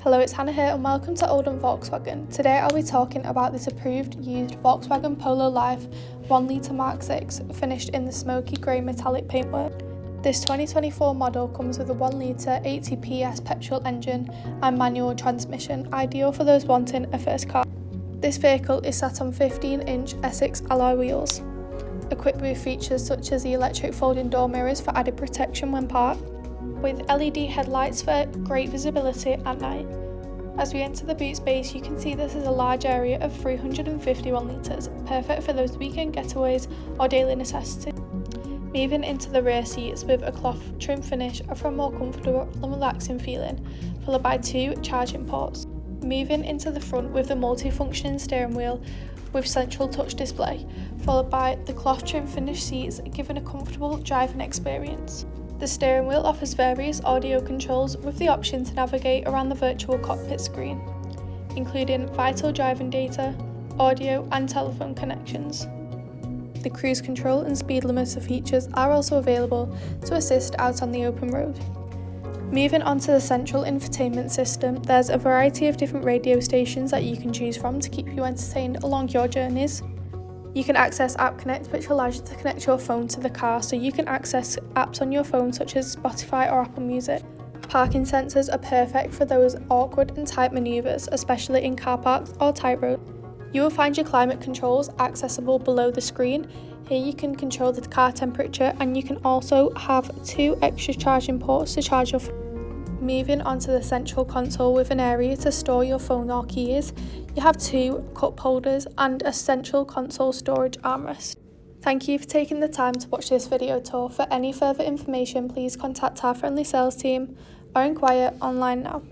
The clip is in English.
Hello, it's Hannah here and welcome to Oldham Volkswagen. Today I'll be talking about this approved used Volkswagen Polo Life 1 litre Mark 6 finished in the smoky grey metallic paintwork. This 2024 model comes with a 1 litre 80 PS petrol engine and manual transmission, ideal for those wanting a first car. This vehicle is sat on 15-inch Essex alloy wheels, equipped with features such as the electric folding door mirrors for added protection when parked, with LED headlights for great visibility at night. As we enter the boot space, you can see this is a large area of 351 litres, perfect for those weekend getaways or daily necessities. Moving into the rear seats with a cloth trim finish for a more comfortable and relaxing feeling, followed by 2 charging ports. Moving into the front with the multi-functioning steering wheel with central touch display, followed by the cloth trim finish seats, giving a comfortable driving experience. The steering wheel offers various audio controls with the option to navigate around the virtual cockpit screen, including vital driving data, audio and telephone connections. The cruise control and speed limiter features are also available to assist out on the open road. Moving on to the central infotainment system, there's a variety of different radio stations that you can choose from to keep you entertained along your journeys. You can access App Connect, which allows you to connect your phone to the car, so you can access apps on your phone such as Spotify or Apple Music. Parking sensors are perfect for those awkward and tight manoeuvres, especially in car parks or tight roads. You will find your climate controls accessible below the screen. Here you can control the car temperature, and you can also have 2 extra charging ports to charge your phone. Moving onto the central console with an area to store your phone or keys, you have 2 cup holders and a central console storage armrest. Thank you for taking the time to watch this video tour. For any further information, please contact our friendly sales team or inquire online now.